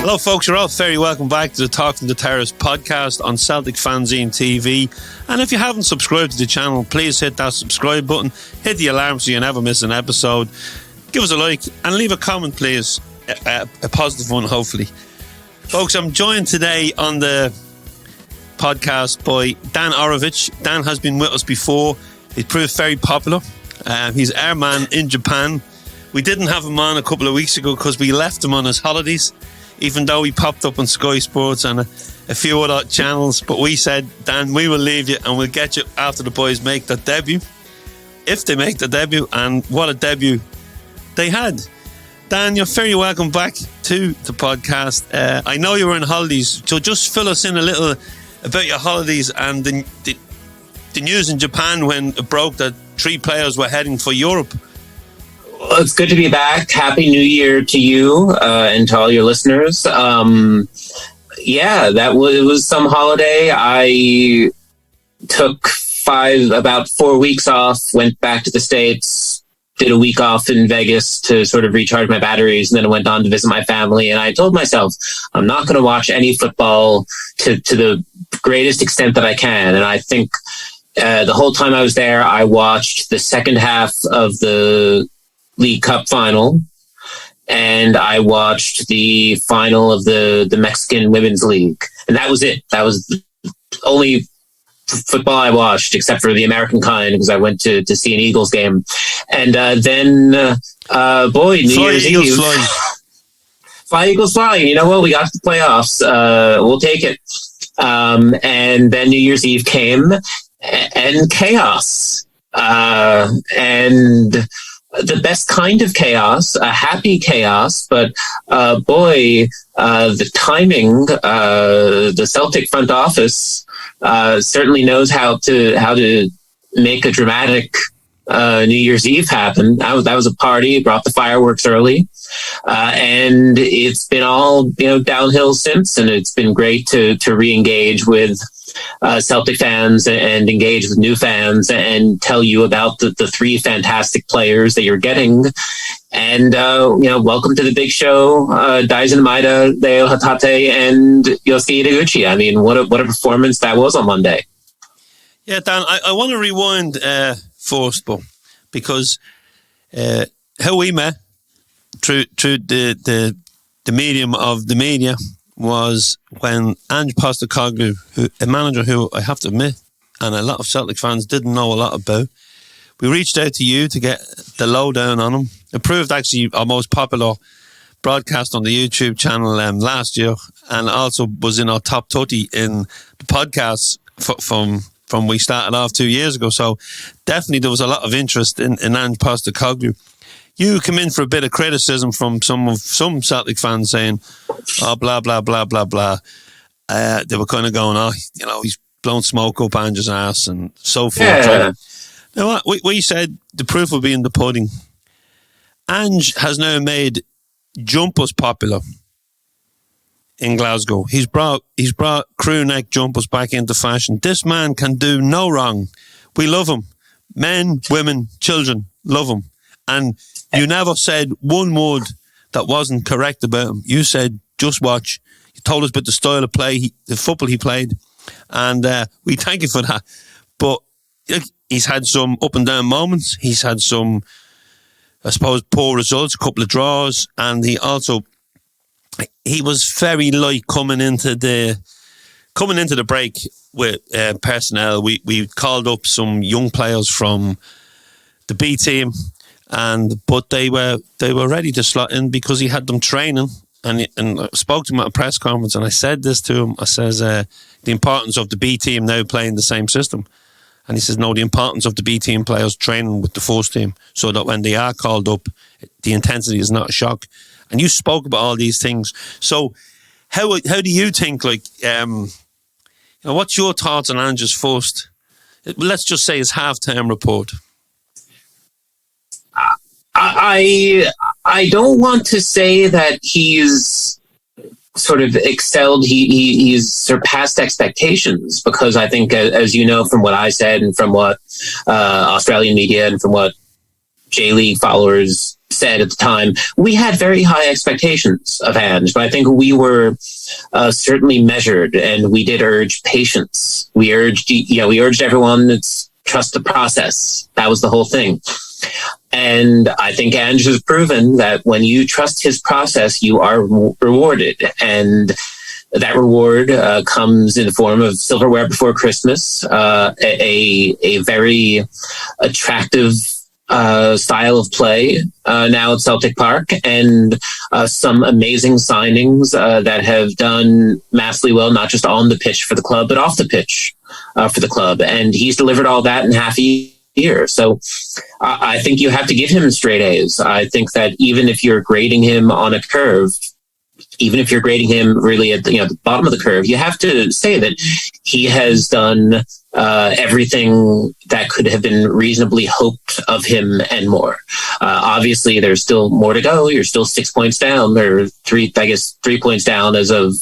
Hello folks, you're all very welcome back to the Talking to Terrace podcast on Celtic Fanzine TV. And if you haven't subscribed to the channel, please hit that subscribe button, hit the alarm so you never miss an episode. Give us a like and leave a comment please, a positive one hopefully. Folks, I'm joined today on the podcast by Dan Orlowitz. Dan has been with us before. He's proved very popular. He's our man in Japan. We didn't have him on a couple of weeks ago because we left him on his holidays, even though he popped up on Sky Sports and a few other channels. But we said, Dan, we will leave you and we'll get you after the boys make their debut. If they make their debut, and what a debut they had. Dan, you're very welcome back to the podcast. I know you were on holidays, so just fill us in a little about your holidays and the news in Japan when it broke that 3 players were heading for Europe. Well, it's good to be back. Happy New Year to you and to all your listeners. It was some holiday. I took about 4 weeks off, went back to the States, did a week off in Vegas to sort of recharge my batteries, and then I went on to visit my family. And I told myself, I'm not going to watch any football to the greatest extent that I can. And I think the whole time I was there, I watched the second half of the League Cup final, and I watched the final of the Mexican Women's League, and that was it. That was the only football I watched, except for the American kind, because I went to see an Eagles game. And then New Year's Eve. Fly Eagles fly. You know what? We got to the playoffs. We'll take it. And then New Year's Eve came, and chaos. And the best kind of chaos, a happy chaos, but the timing, the Celtic front office certainly knows how to make a dramatic New Year's Eve happen. That was a party, brought the fireworks early, and it's been all downhill since, and it's been great to re-engage with Celtic fans and engage with new fans and tell you about the 3 fantastic players that you're getting. And, welcome to the big show, Daisen Maeda, Hatate, and Yoshihide Guchi. I mean, what a performance that was on Monday. Yeah, Dan, I want to rewind first, because how we met through the medium of the media was when Ange Kyogo, a manager who I have to admit, and a lot of Celtic fans didn't know a lot about, we reached out to you to get the lowdown on him. It proved actually our most popular broadcast on the YouTube channel last year, and also was in our top 30 in the podcasts from we started off 2 years ago. So definitely there was a lot of interest in Ange Kyogo. You come in for a bit of criticism from some Celtic fans saying, oh, blah, blah, blah, blah, blah. They were kind of going, he's blown smoke up Ange's ass and so forth. Yeah. Now, we said the proof will be in the pudding. Ange has now made jumpers popular in Glasgow. He's brought crew neck jumpers back into fashion. This man can do no wrong. We love him. Men, women, children love him. And you never said one word that wasn't correct about him. You said, just watch. You told us about the style of play, the football he played. And we thank you for that. But he's had some up and down moments. He's had some, I suppose, poor results, a couple of draws. And he was very light coming into the break with personnel. We called up some young players from the B team. But they were ready to slot in because he had them training, and I spoke to him at a press conference, and I said this to him. I says the importance of the B team now playing the same system, and he says no, the importance of the B team players training with the first team, so that when they are called up, the intensity is not a shock. And you spoke about all these things. So how do you think? What's your thoughts on Ange's first? Let's just say his halftime report. I don't want to say that he's sort of excelled. He's surpassed expectations, because I think, as you know, from what I said and from what Australian media and from what J-League followers said at the time, we had very high expectations of Ange, but I think we were certainly measured, and we did urge patience. We urged everyone to trust the process. That was the whole thing. And I think Ange has proven that when you trust his process, you are rewarded. And that reward comes in the form of silverware before Christmas, a very attractive style of play now at Celtic Park, and some amazing signings that have done massively well, not just on the pitch for the club, but off the pitch for the club. And he's delivered all that in half a year. So I think you have to give him straight A's. I think that even if you're grading him on a curve, even if you're grading him really at the bottom of the curve, you have to say that he has done everything that could have been reasonably hoped of him and more. Obviously, there's still more to go. You're still 6 points down, or 3 points down as of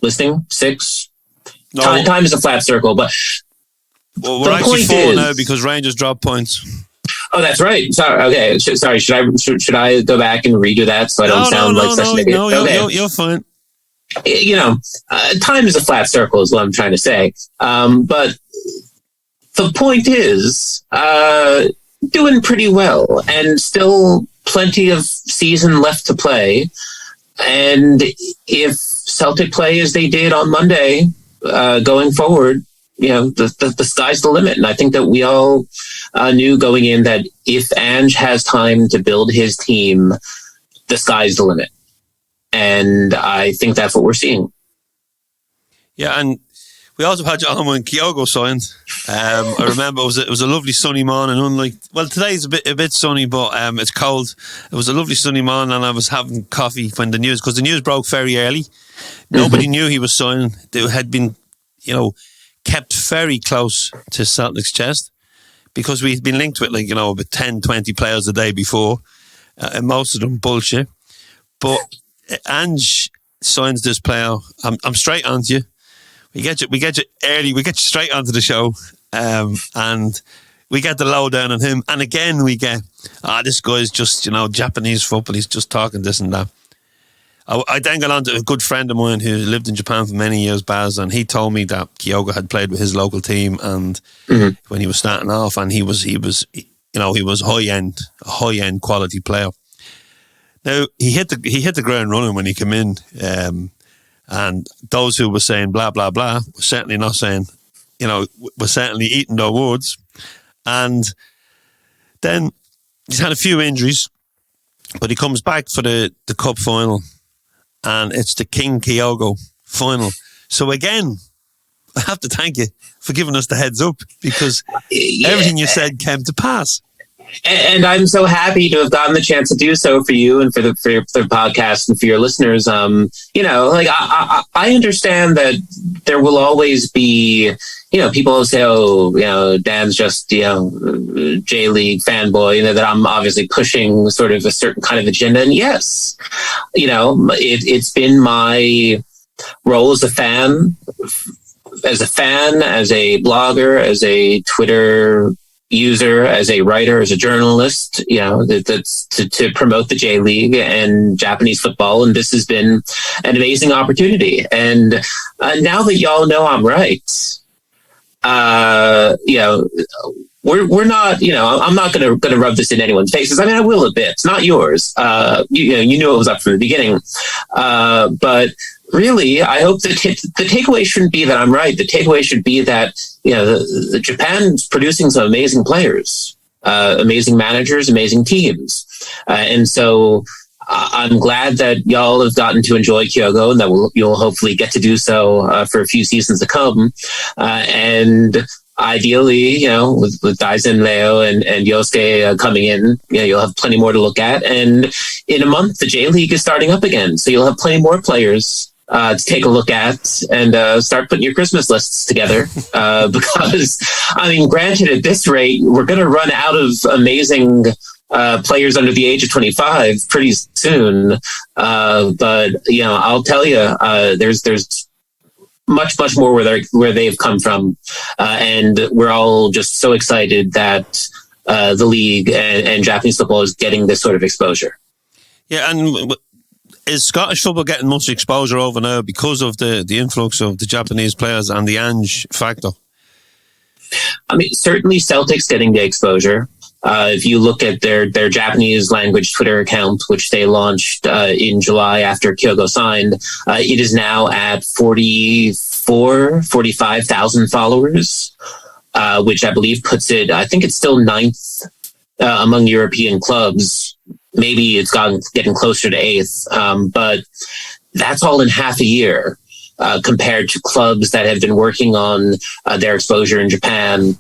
listening. 6. No. Time is a flat circle, but we're actually 4 now because Rangers dropped points. Oh, that's right. Sorry. Okay. Sorry. Should I go back and redo that so I don't sound like such an idiot? No, you're fine. Time is a flat circle is what I'm trying to say. But the point is, doing pretty well, and still plenty of season left to play. And if Celtic play as they did on Monday, going forward, the sky's the limit. And I think that we all knew going in that if Ange has time to build his team, the sky's the limit. And I think that's what we're seeing. Yeah, and we also had Ange and Kyogo signed. I remember it was a lovely sunny morning. Today's a bit sunny, but it's cold. It was a lovely sunny morning, and I was having coffee when the news broke very early. Nobody knew he was signed. It had been, kept very close to Celtic's chest, because we'd been linked with about 10, 20 players a day before, and most of them bullshit. But Ange signs this player. I'm straight onto you. We get you early. We get you straight onto the show, and we get the lowdown on him. And again, we get this guy's just Japanese football. He's just talking this and that. I then got on to a good friend of mine who lived in Japan for many years, Baz, and he told me that Kyogo had played with his local team, and when he was starting off, and he was high end quality player. Now he hit the ground running when he came in, and those who were saying blah blah blah were certainly not saying, were certainly eating their words. And then he's had a few injuries, but he comes back for the cup final. And it's the King Kyogo final. So again, I have to thank you for giving us the heads up, because everything you said came to pass. And I'm so happy to have gotten the chance to do so for you and for the podcast and for your listeners. I understand that there will always be, people say, Dan's just, J-League fanboy, that I'm obviously pushing sort of a certain kind of agenda. And yes, it's been my role as a fan, as a blogger, as a Twitter user, as a writer, as a journalist, that's to promote the J League and Japanese football. And this has been an amazing opportunity. And now that y'all know I'm right, we're not, I'm not going to rub this in anyone's faces. I mean, I will a bit. It's not yours. You knew it was up from the beginning. But really, I hope the takeaway shouldn't be that I'm right. The takeaway should be that, the Japan's producing some amazing players, amazing managers, amazing teams. And so I'm glad that y'all have gotten to enjoy Kyogo, and that you'll hopefully get to do so for a few seasons to come. And ideally, with Daisen, Leo, and Yosuke coming in, you'll have plenty more to look at. And in a month, the J League is starting up again, so you'll have plenty more players to take a look at and start putting your Christmas lists together. Because, granted, at this rate, we're going to run out of amazing players under the age of 25 pretty soon. But I'll tell you, there's much more where they've come from, and we're all just so excited that the league and Japanese football is getting this sort of exposure. Yeah, and is Scottish football getting much exposure over now because of the influx of the Japanese players and the Ange factor? I mean, certainly Celtic's getting the exposure. If you look at their Japanese language Twitter account, which they launched in July after Kyogo signed, it is now at 45,000 followers, which I believe puts it, I think it's still ninth among European clubs. Maybe it's getting closer to eighth, but that's all in half a year compared to clubs that have been working on their exposure in Japan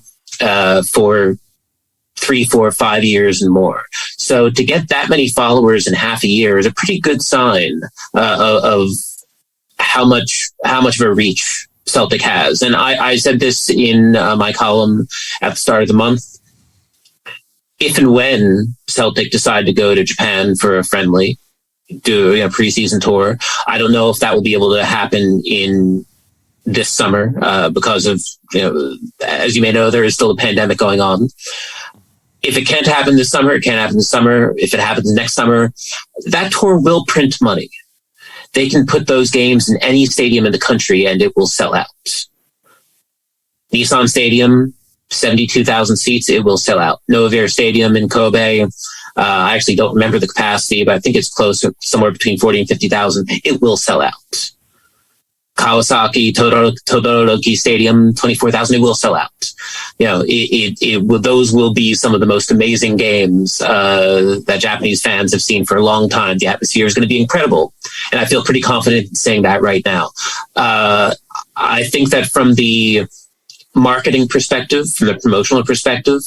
for 3, 4, 5 years and more. So to get that many followers in half a year is a pretty good sign of how much of a reach Celtic has. And I said this in my column at the start of the month. If and when Celtic decide to go to Japan for a friendly, do a preseason tour, I don't know if that will be able to happen in this summer because of, as you may know, there is still a pandemic going on. If it can't happen this summer, it can't happen this summer. If it happens next summer, that tour will print money. They can put those games in any stadium in the country and it will sell out. Nissan Stadium, 72,000 seats, it will sell out. Novare Stadium in Kobe, I actually don't remember the capacity, but I think it's close, somewhere between 40 and 50,000. It will sell out. Kawasaki Todoroki Stadium, 24,000. It will sell out. Those will be some of the most amazing games that Japanese fans have seen for a long time. The atmosphere is going to be incredible, and I feel pretty confident in saying that right now. I think that from the marketing perspective, from the promotional perspective,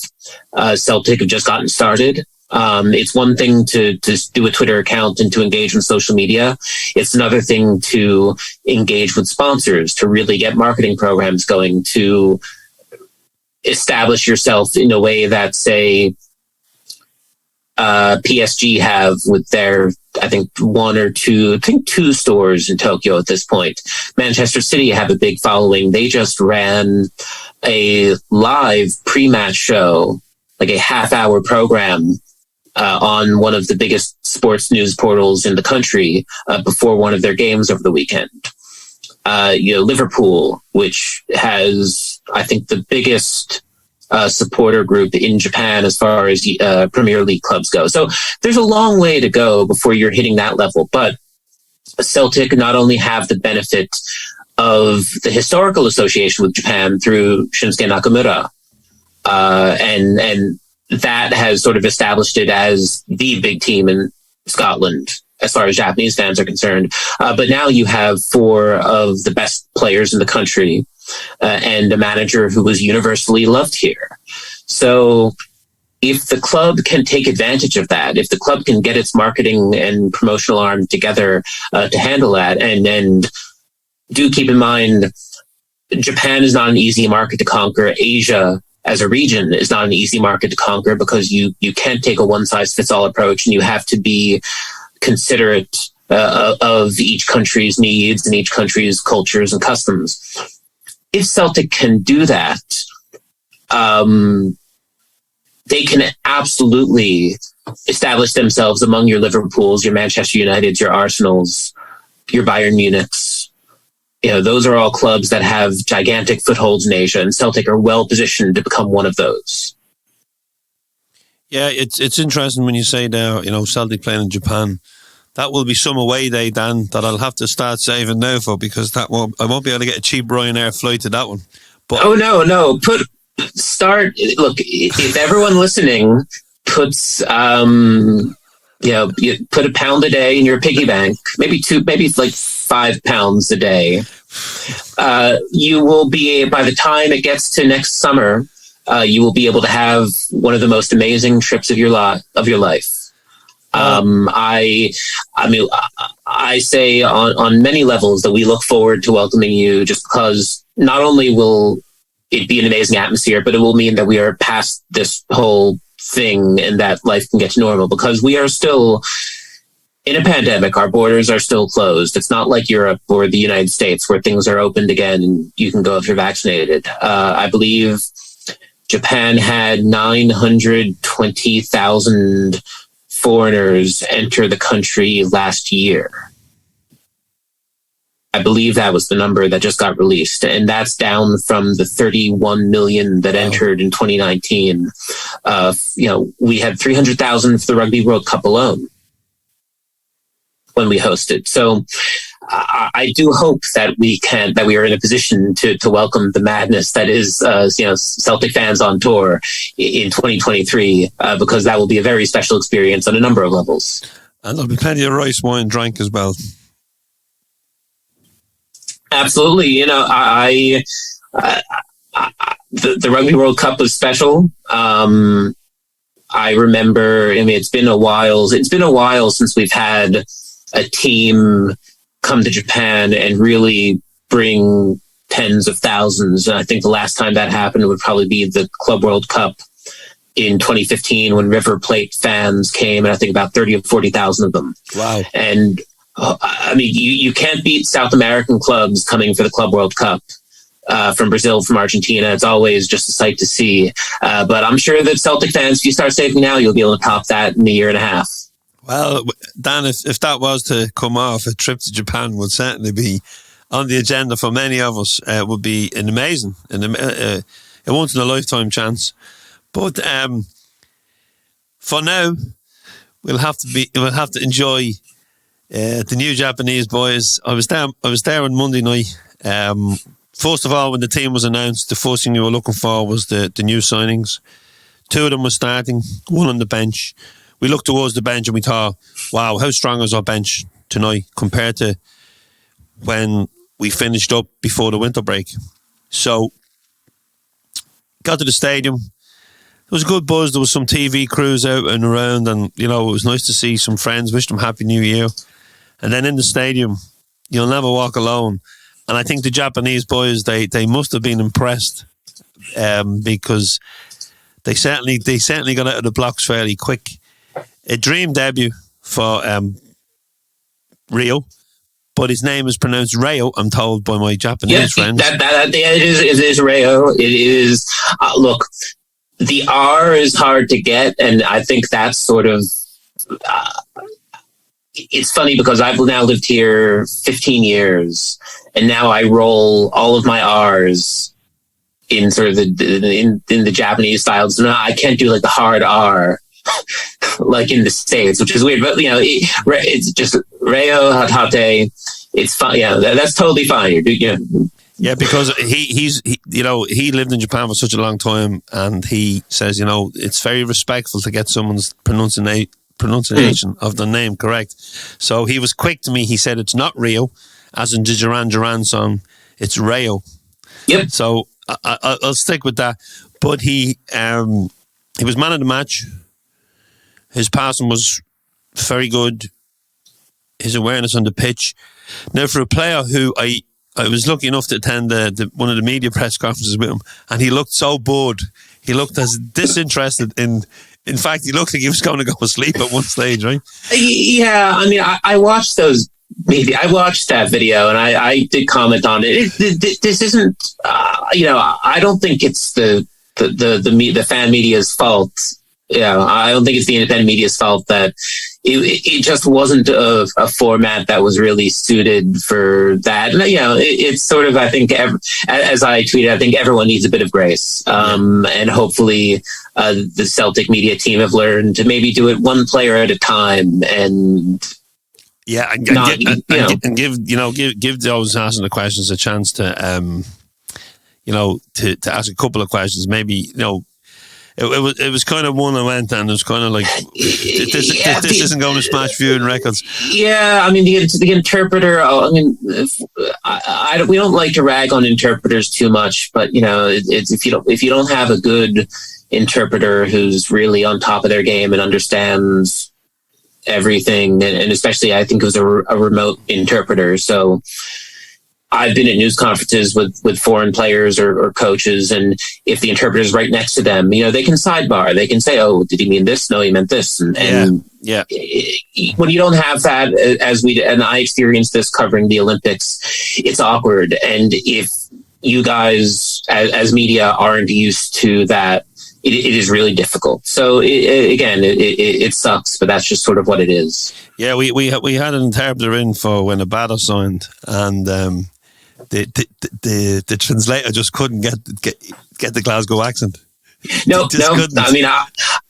Celtic have just gotten started. It's one thing to do a Twitter account and to engage on social media. It's another thing to engage with sponsors, to really get marketing programs going, to establish yourself in a way that, say, PSG have with their, I think, two stores in Tokyo at this point. Manchester City have a big following. They just ran a live pre-match show, like a half-hour program on one of the biggest sports news portals in the country before one of their games over the weekend. Liverpool, which has, I think, the biggest supporter group in Japan as far as Premier League clubs go. So there's a long way to go before you're hitting that level. But Celtic not only have the benefit of the historical association with Japan through Shinsuke Nakamura, and that has sort of established it as the big team in Scotland as far as Japanese fans are concerned. But now you have 4 of the best players in the country and a manager who was universally loved here. So if the club can take advantage of that, if the club can get its marketing and promotional arm together to handle that, and do keep in mind, Japan is not an easy market to conquer. Asia as a region is not an easy market to conquer because you can't take a one-size-fits-all approach, and you have to be considerate of each country's needs and each country's cultures and customs. If Celtic can do that, they can absolutely establish themselves among your Liverpools, your Manchester Uniteds, your Arsenals, your Bayern Munichs. Those are all clubs that have gigantic footholds in Asia, and Celtic are well positioned to become one of those. Yeah, it's interesting when you say there, Celtic playing in Japan. That will be some away day, Dan, that I'll have to start saving now for, because I won't be able to get a cheap Ryanair flight to that one. But no. Look, if everyone listening puts you put £1 a day in your piggy bank, maybe like £5 a day. You will be, by the time it gets to next summer, you will be able to have one of the most amazing trips of your life. I say on many levels that we look forward to welcoming you, just because not only will it be an amazing atmosphere, but it will mean that we are past this whole thing and that life can get to normal, because we are still in a pandemic. Our borders are still closed. It's not like Europe or the United States where things are opened again and you can go if you're vaccinated. I believe Japan had 920,000 foreigners enter the country last year. I believe that was the number that just got released, and that's down from the 31 million that entered in 2019. We had 300,000 for the Rugby World Cup alone when we hosted. So I do hope that we are in a position to welcome the madness that is, Celtic fans on tour in 2023, because that will be a very special experience on a number of levels. And there'll be plenty of rice wine drank as well. Absolutely. The Rugby World Cup was special. I remember, it's been a while since we've had a team come to Japan and really bring tens of thousands. And I think the last time that happened would probably be the Club World Cup in 2015 when River Plate fans came, and I think about 30 or 40,000 of them. Wow. And you can't beat South American clubs coming for the Club World Cup from Brazil, from Argentina. It's always just a sight to see. But I'm sure that Celtic fans, if you start saving now, you'll be able to top that in a year and a half. Well, Dan, if that was to come off, a trip to Japan would certainly be on the agenda for many of us. It would be a once-in-a-lifetime chance. But for now, we'll have to enjoy the new Japanese boys. I was there on Monday night. First of all, when the team was announced, the first thing we were looking for was the new signings. Two of them were starting, one on the bench. We looked towards the bench and we thought, wow, how strong is our bench tonight compared to when we finished up before the winter break. So, got to the stadium. There was a good buzz. There was some TV crews out and around, and it was nice to see some friends. Wish them Happy New Year. And then in the stadium, you'll never walk alone. And I think the Japanese boys, they must have been impressed because they certainly got out of the blocks fairly quick. A dream debut for Rio, but his name is pronounced Rayo, I'm told by my Japanese friends. It is Rayo. It is, look, the R is hard to get, and I think that's sort of, it's funny because I've now lived here 15 years, and now I roll all of my R's in sort of in the Japanese style. So now I can't do like the hard R like in the States, which is weird, but it's just Rayo Hatate. It's fine. Yeah, that's totally fine. Yeah, because he lived in Japan for such a long time, and he says, it's very respectful to get someone's pronunciation of the name correct. So he was quick to me. He said it's not Rio, as in the Duran Duran song. It's Rayo. Yep. So I'll stick with that. But he was man of the match. His passing was very good. His awareness on the pitch. Now, for a player who I was lucky enough to attend one of the media press conferences with him, and he looked so bored. He looked as disinterested in fact, he looked like he was going to go to sleep at one stage, right? Yeah, I mean, I watched those media. I watched that video, and I did comment on it. This isn't, I don't think it's the fan media's fault. I don't think it's the independent media's fault that it just wasn't a format that was really suited for that. And, it's sort of, I think, as I tweeted, I think everyone needs a bit of grace. And hopefully the Celtic media team have learned to maybe do it one player at a time and give those asking the questions a chance to ask a couple of questions. Maybe, It was kind of one I went, and it was kind of like this isn't going to smash viewing records. Yeah, I mean the interpreter. We don't like to rag on interpreters too much, but it's if you don't have a good interpreter who's really on top of their game and understands everything, and especially I think it was a remote interpreter. So I've been at news conferences with foreign players or coaches, and if the interpreter's right next to them, they can sidebar. They can say, "Oh, did he mean this? No, he meant this." And when you don't have that, and I experienced this covering the Olympics, it's awkward. And if you guys as media aren't used to that, it is really difficult. So it sucks, but that's just sort of what it is. Yeah, we had an interpreter in for when Maeda signed, and the translator just couldn't get the Glasgow accent. No. I mean,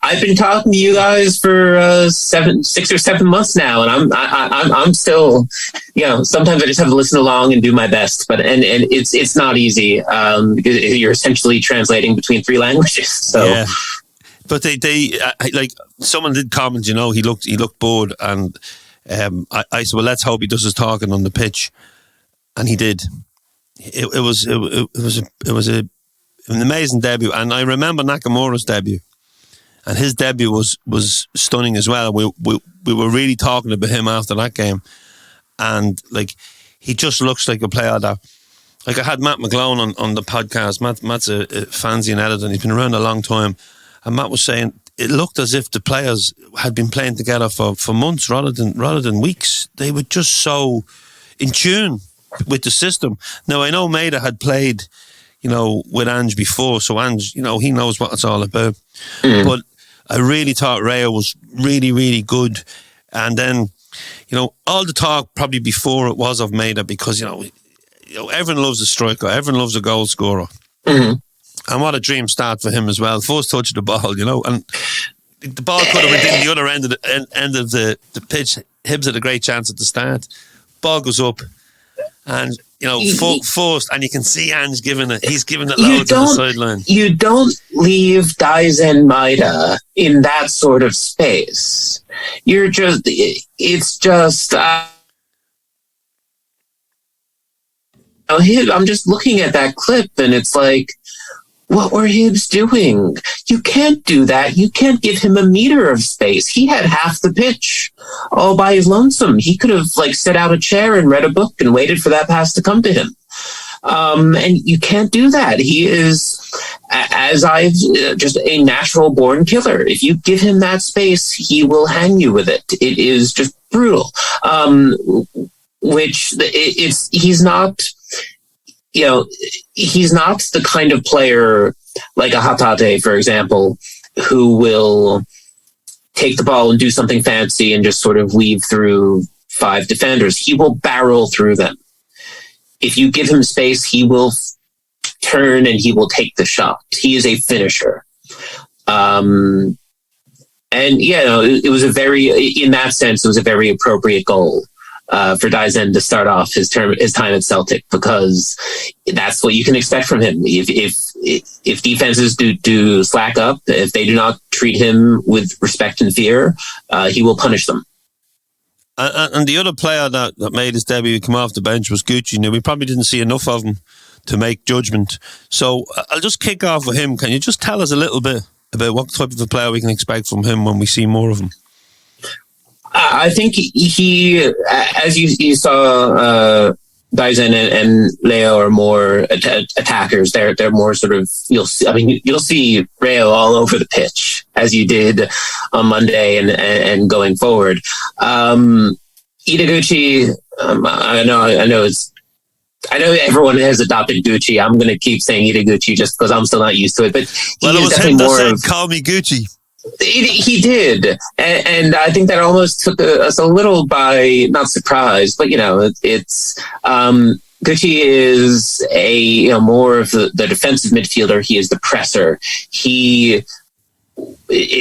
I've been talking to you guys for 6 or 7 months now, and I'm still, sometimes I just have to listen along and do my best. But and it's not easy because you're essentially translating between 3 languages. So. Yeah. But they like someone did comment, he looked bored, and I said, well, let's hope he does his talking on the pitch, and he did. It was an amazing debut, and I remember Nakamura's debut, and his debut was stunning as well. We were really talking about him after that game, and he just looks like a player that, I had Matt McGlone on the podcast. Matt's a fancy and editor, and he's been around a long time. And Matt was saying it looked as if the players had been playing together for months rather than weeks. They were just so in tune with the system. Now, I know Maeda had played, with Ange before, so Ange, he knows what it's all about. Mm-hmm. But I really thought Rayo was really, really good. And then, all the talk probably before it was of Maeda, because, everyone loves a striker, everyone loves a goal scorer. Mm-hmm. And what a dream start for him as well. First touch of the ball, and the ball could have been in the other end of the pitch. Hibs had a great chance at the start. Ball goes up, and first, and you can see Ange he's giving it loads on the sideline. You don't leave Daisen Maeda in that sort of space. It's just. I'm just looking at that clip, and it's like, what were Hibs doing? You can't do that. You can't give him a meter of space. He had half the pitch all by his lonesome. He could have set out a chair and read a book and waited for that pass to come to him. And you can't do that. He is, just a natural born killer. If you give him that space, he will hang you with it. It is just brutal. He's not... he's not the kind of player like a Hatate, for example, who will take the ball and do something fancy and just sort of weave through 5 defenders. He will barrel through them. If you give him space, he will turn and he will take the shot. He is a finisher. And it was in that sense, it was a very appropriate goal. For Daisen to start off his time at Celtic, because that's what you can expect from him. If defenses do slack up, if they do not treat him with respect and fear, he will punish them. And the other player that made his debut come off the bench was Guchi. Now, we probably didn't see enough of him to make judgment. So I'll just kick off with him. Can you just tell us a little bit about what type of a player we can expect from him when we see more of him? I think he, as you saw, Daisen and Leo are more attackers. They're more sort of, you'll see Rayo all over the pitch, as you did on Monday and going forward. Gucci, I know everyone has adopted Gucci. I'm going to keep saying Gucci just because I'm still not used to it. But it was him that said, "Call me Gucci." He did, and I think that almost took us a little by not surprise, but it's Gucci is more of the defensive midfielder. He is the presser.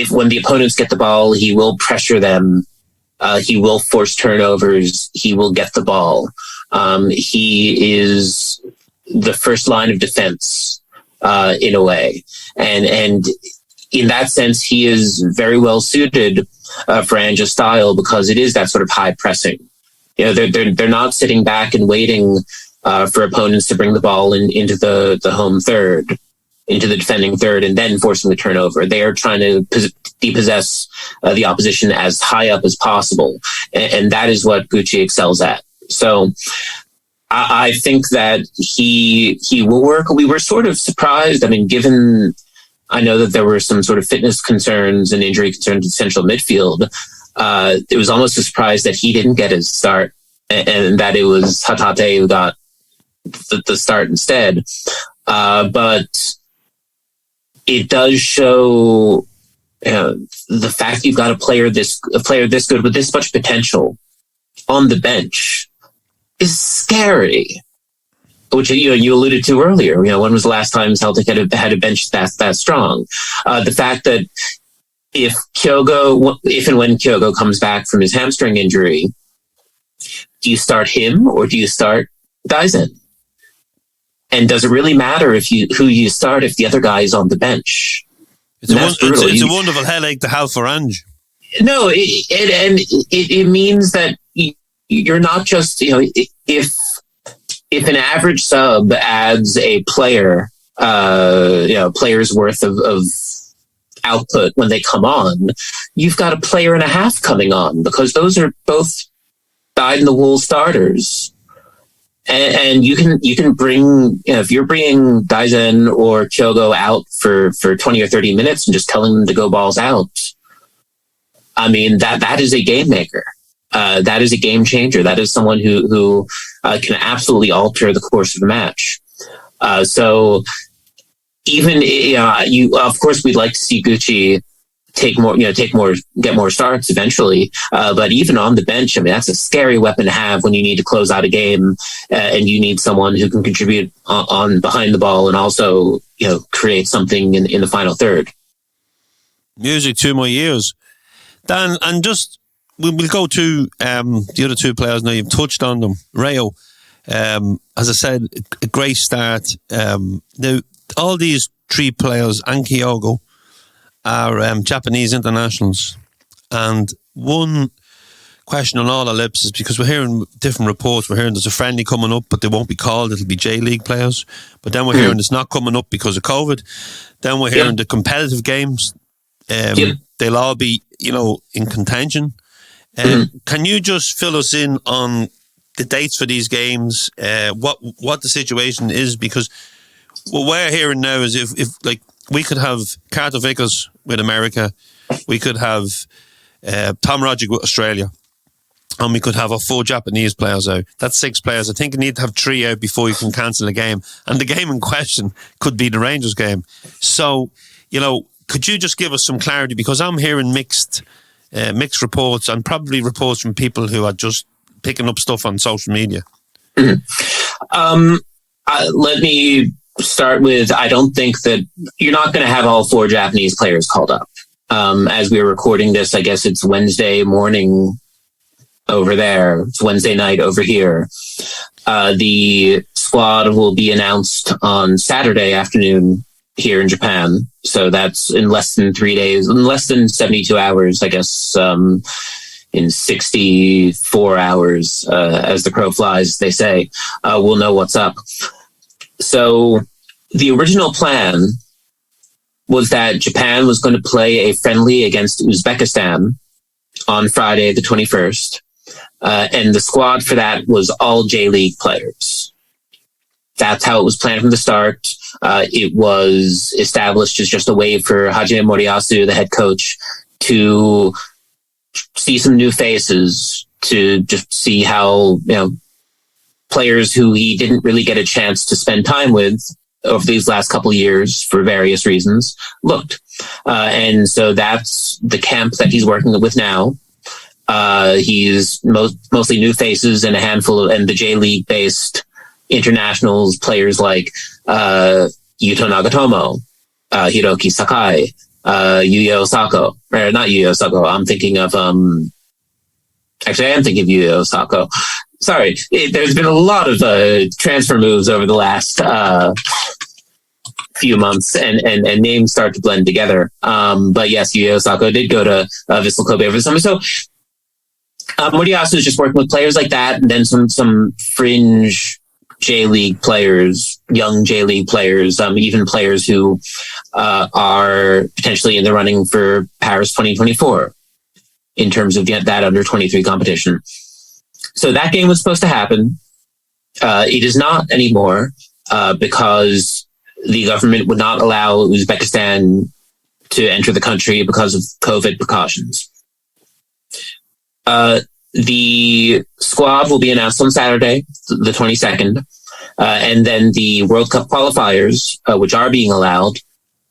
When the opponents get the ball, he will pressure them. He will force turnovers. He will get the ball. He is the first line of defense in a way, and. In that sense, he is very well suited for Ange's style, because it is that sort of high pressing. They're not sitting back and waiting for opponents to bring the ball into the home third, into the defending third, and then forcing the turnover. They are trying to depossess the opposition as high up as possible, and that is what Gucci excels at. So I think that he will work. We were sort of surprised. I mean, I know that there were some sort of fitness concerns and injury concerns in central midfield. It was almost a surprise that he didn't get his start, and that it was Hatate who got the start instead. But it does show the fact you've got a player this good with this much potential on the bench is scary. Which you alluded to earlier. When was the last time Celtic had a bench that strong? The fact that if and when Kyogo comes back from his hamstring injury, do you start him or do you start Daisen? And does it really matter who you start if the other guy is on the bench? It's a wonderful headache to have for Ange. No, it means that you're not just if an average sub adds a player, player's worth of output when they come on, you've got a player and a half coming on because those are both dyed-in-the-wool starters. And you can bring, if you're bringing Daisen or Kyogo out for 20 or 30 minutes and just telling them to go balls out, I mean, that is a game maker. That is a game changer. That is someone who can absolutely alter the course of the match. So even of course, we'd like to see Gucci get more starts eventually. But even on the bench, I mean, that's a scary weapon to have when you need to close out a game and you need someone who can contribute on behind the ball and also create something in the final third. Music to my ears, Dan, and just. We'll go to the other two players now. You've touched on them. Rayo, as I said, a great start. Now, all these three players and Kyogo are Japanese internationals. And one question on all our lips is because we're hearing different reports. We're hearing there's a friendly coming up, but they won't be called. It'll be J-League players. But then we're hearing it's not coming up because of COVID. Then we're hearing the competitive games. They'll all be, in contention. Can you just fill us in on the dates for these games, what the situation is? Because what we're hearing now is if we could have Carter Vickers with America, we could have Tom Roderick with Australia, and we could have our 4 Japanese players out. That's 6 players. I think you need to have 3 out before you can cancel a game. And the game in question could be the Rangers game. So, could you just give us some clarity? Because I'm hearing mixed reports and probably reports from people who are just picking up stuff on social media. Let me start with, I don't think that you're not going to have all 4 Japanese players called up. As we were recording this, I guess it's Wednesday morning over there. It's Wednesday night over here. The squad will be announced on Saturday afternoon here in Japan. So that's in less than 3 days, in less than 72 hours, I guess, in 64 hours, as the crow flies, they say, we'll know what's up. So the original plan was that Japan was going to play a friendly against Uzbekistan on Friday, the 21st. And the squad for that was all J-League players. That's how it was planned from the start. It was established as just a way for Hajime Moriyasu, the head coach, to see some new faces, to just see how, players who he didn't really get a chance to spend time with over these last couple of years for various reasons looked. And so that's the camp that he's working with now. He's mostly new faces and a handful of, and the J-League based internationals, players like Yuto Nagatomo, Hiroki Sakai, Yuya Osako, or not Yuya Osako. I'm thinking of actually I am thinking of Yuya Osako. Sorry, there's been a lot of transfer moves over the last few months, and names start to blend together. But yes, Yuya Osako did go to Vissel Kobe over the summer. So Moriyasu is just working with players like that, and then some fringe J-League players, young J-League players, even players who are potentially in the running for Paris 2024 in terms of that under-23 competition. So that game was supposed to happen. It is not anymore because the government would not allow Uzbekistan to enter the country because of COVID precautions. The squad will be announced on Saturday, the 22nd. And then the World Cup qualifiers, which are being allowed,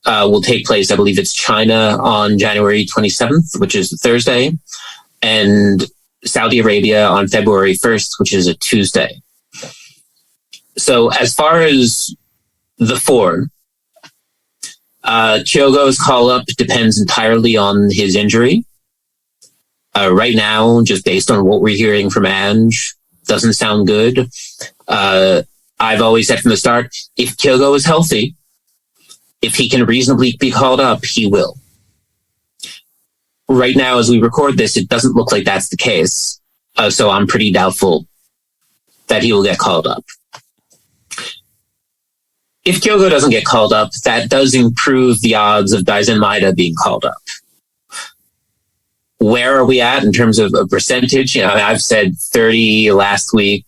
will take place. I believe it's China on January 27th, which is a Thursday, and Saudi Arabia on February 1st, which is a Tuesday. So as far as the four, Kyogo's call-up depends entirely on his injury. Right now, just based on what we're hearing from Ange, doesn't sound good. I've always said from the start, if Kyogo is healthy, if he can reasonably be called up, he will. Right now, as we record this, it doesn't look like that's the case. So I'm pretty doubtful that he will get called up. If Kyogo doesn't get called up, that does improve the odds of Daisen Maeda being called up. Where are we at in terms of a percentage? I've said 30 last week,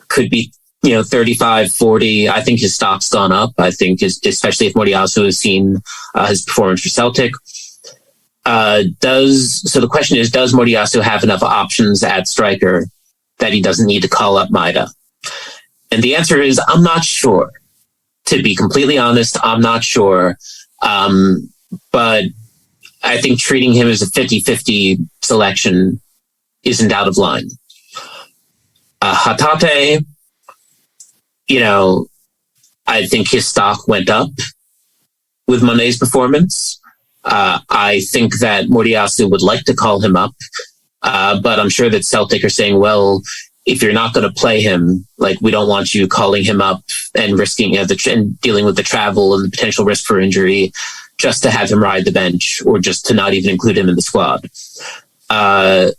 could be 35, 40. I think his stock's gone up. I think especially if Moriyasu has seen his performance for Celtic. So the question is, does Moriyasu have enough options at striker that he doesn't need to call up Maeda? And the answer is, I'm not sure. To be completely honest, I'm not sure. But I think treating him as a 50-50 selection isn't out of line. Hatate, I think his stock went up with Milne's performance. I think that Moriyasu would like to call him up, but I'm sure that Celtic are saying, well, if you're not going to play him, we don't want you calling him up and risking and dealing with the travel and the potential risk for injury just to have him ride the bench or just to not even include him in the squad. The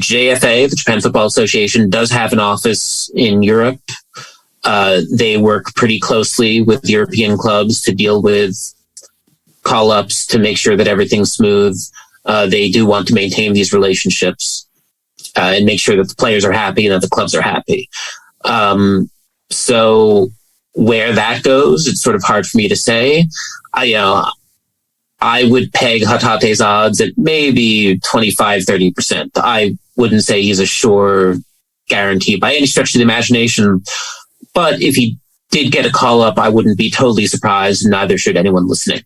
JFA, the Japan Football Association, does have an office in Europe. They work pretty closely with European clubs to deal with call-ups to make sure that everything's smooth. They do want to maintain these relationships and make sure that the players are happy and that the clubs are happy. So where that goes, it's sort of hard for me to say. I would peg Hatate's odds at maybe 25-30%. I wouldn't say he's a sure guarantee by any stretch of the imagination. But if he did get a call-up, I wouldn't be totally surprised, and neither should anyone listening.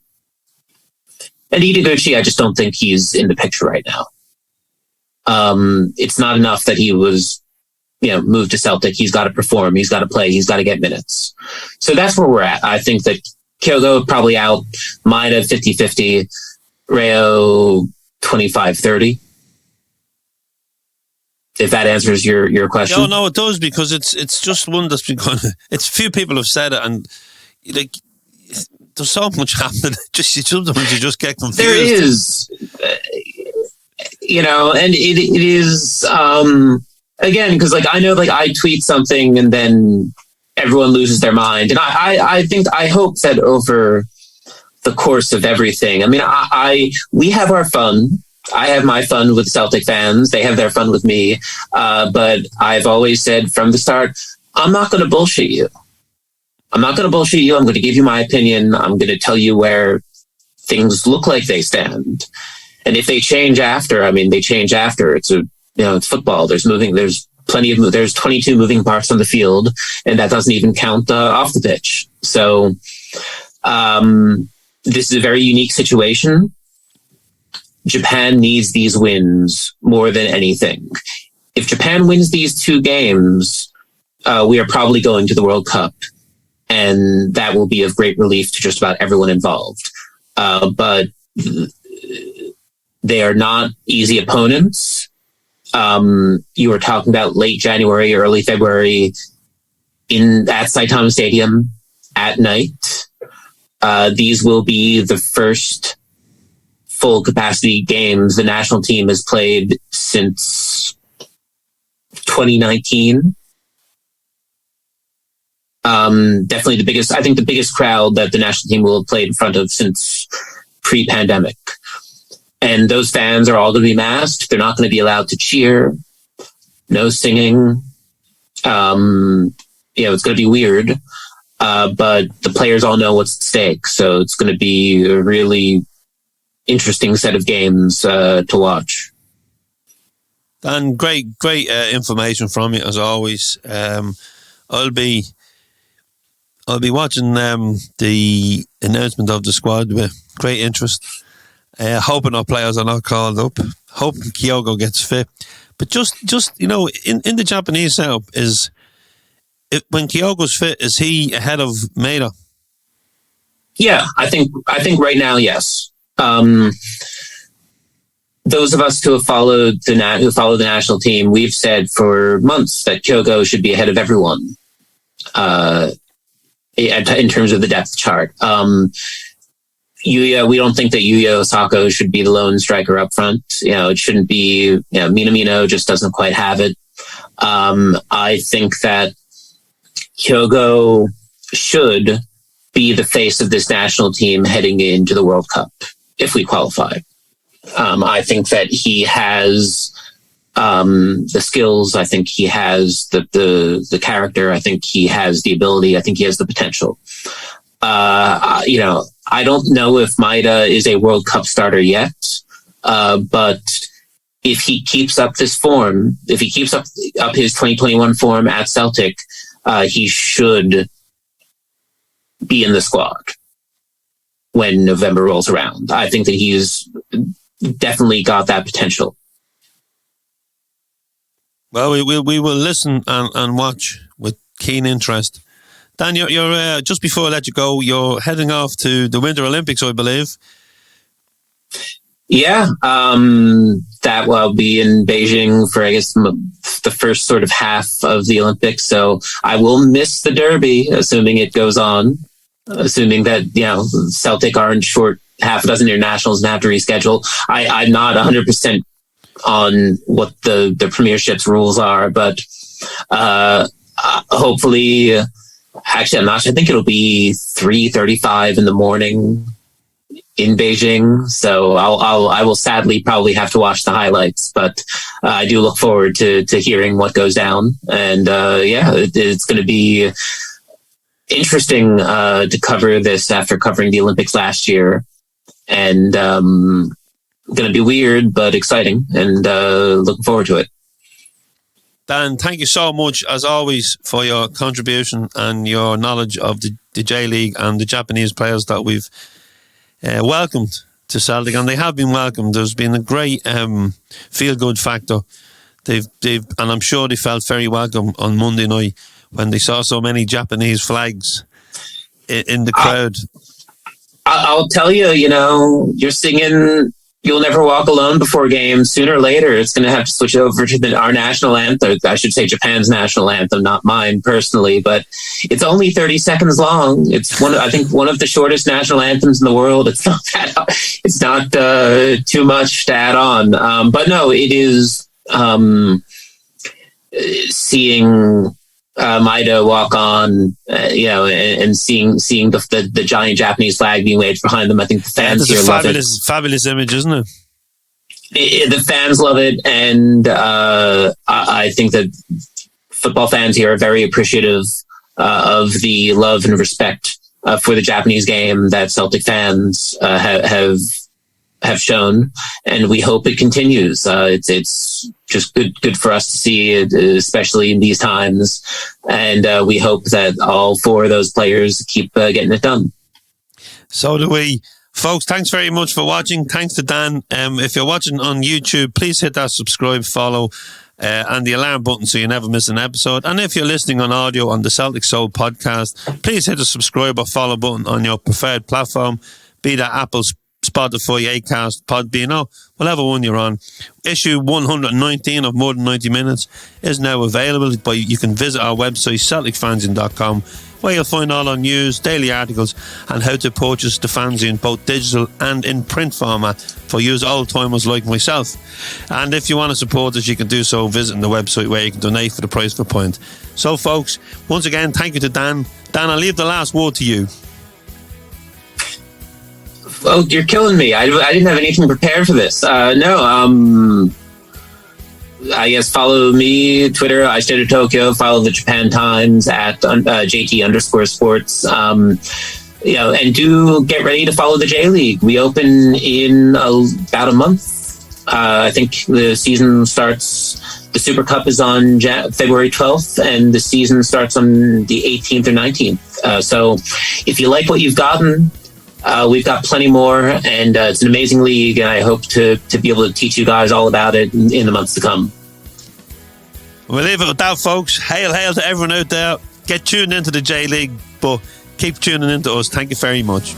And Guchi, I just don't think he's in the picture right now. It's not enough that he was, moved to Celtic. He's got to perform. He's got to play. He's got to get minutes. So that's where we're at. I think that Kyogo probably out, Maeda 50-50, Rayo 25-30. If that answers your question. No, it does, because it's just one that's been going. It's few people have said it, and there's so much happening. Sometimes you just get confused. There is, and it is again, because I know I tweet something and then everyone loses their mind, and I hope that over the course of everything, we have our fun. I have my fun with Celtic fans. They have their fun with me. But I've always said from the start, I'm not going to bullshit you. I'm not going to bullshit you. I'm going to give you my opinion. I'm going to tell you where things look like they stand. And if they change after, they change after. It's it's football. There's 22 moving parts on the field, and that doesn't even count off the pitch. So this is a very unique situation. Japan needs these wins more than anything. If Japan wins these two games, we are probably going to the World Cup, and that will be of great relief to just about everyone involved. But they are not easy opponents. You were talking about late January, early February at Saitama Stadium at night. These will be the first full capacity games the national team has played since 2019. Definitely the biggest crowd that the national team will have played in front of since pre-pandemic. And those fans are all going to be masked. They're not going to be allowed to cheer. No singing. It's going to be weird. But the players all know what's at stake. So it's going to be a really interesting set of games to watch. Dan, great information from you as always. I'll be watching the announcement of the squad with great interest. Hoping our players are not called up. Hoping Kyogo gets fit. But just in the Japanese setup, when Kyogo's fit, is he ahead of Maeda? Yeah, I think right now, yes. Those of us who follow the national team, we've said for months that Kyogo should be ahead of everyone in terms of the depth chart. We don't think that Yuya Osako should be the lone striker up front. It shouldn't be. Minamino just doesn't quite have it. I think that Kyogo should be the face of this national team heading into the World Cup if we qualify. I think that he has the skills. I think he has the character. I think he has the ability. I think he has the potential. I don't know if Maeda is a World Cup starter yet, but if he keeps up this form, if he keeps up his 2021 form at Celtic, he should be in the squad when November rolls around. I think that he's definitely got that potential. Well, we will listen and watch with keen interest. Dan, you're just before I let you go, you're heading off to the Winter Olympics, I believe. Yeah, that will be in Beijing for, I guess, the first sort of half of the Olympics. So I will miss the Derby, assuming it goes on, assuming that, Celtic aren't short half a dozen internationals and have to reschedule. I'm not 100% on what the Premiership's rules are, but hopefully... Actually, I'm not sure. I think it'll be 3:35 in the morning in Beijing. So I will sadly probably have to watch the highlights, but I do look forward to hearing what goes down. And it's going to be interesting to cover this after covering the Olympics last year, and going to be weird but exciting, and looking forward to it. Dan, thank you so much, as always, for your contribution and your knowledge of the J-League and the Japanese players that we've welcomed to Celtic, and they have been welcomed. There's been a great feel-good factor. And I'm sure they felt very welcome on Monday night when they saw so many Japanese flags in the crowd. I'll tell you, you're singing You'll Never Walk Alone before games. Sooner or later, it's going to have to switch over to our national anthem. I should say Japan's national anthem, not mine personally, but it's only 30 seconds long. It's one of the shortest national anthems in the world. It's not too much to add on. But no, it is seeing Maeda walk on, and seeing the giant Japanese flag being waved behind them. I think the fans here love it. Fabulous image, isn't it? The fans love it, and I think that football fans here are very appreciative of the love and respect for the Japanese game that Celtic fans have shown, and we hope it continues. It's just good for us to see it, especially in these times, and we hope that all four of those players keep getting it done. So do we. Folks, thanks very much for watching. Thanks to Dan. If you're watching on YouTube, please hit that subscribe, follow, and the alarm button so you never miss an episode. And if you're listening on audio on the Celtic Soul podcast, please hit the subscribe or follow button on your preferred platform, be that Apple, Spotify, Acast, Podbean, or whatever one you're on. Issue 119 of More Than 90 Minutes is now available, but you can visit our website, CelticFanzine.com, where you'll find all our news, daily articles, and how to purchase the fanzine, both digital and in print format, for you old-timers like myself. And if you want to support us, you can do so visiting the website, where you can donate for the price of a pint. So, folks, once again, thank you to Dan. Dan, I'll leave the last word to you. Oh, you're killing me. I didn't have anything prepared for this. I guess follow me, Twitter, I Stay to Tokyo, follow the Japan Times at JT_sports. And do get ready to follow the J-League. We open in about a month. I think the season starts, the Super Cup is on February 12th, and the season starts on the 18th or 19th. So if you like what you've gotten, we've got plenty more, and it's an amazing league, and I hope to be able to teach you guys all about it in the months to come. We'll leave it with that, folks. Hail to everyone out there. Get tuned into the J League, but keep tuning into us. Thank you very much.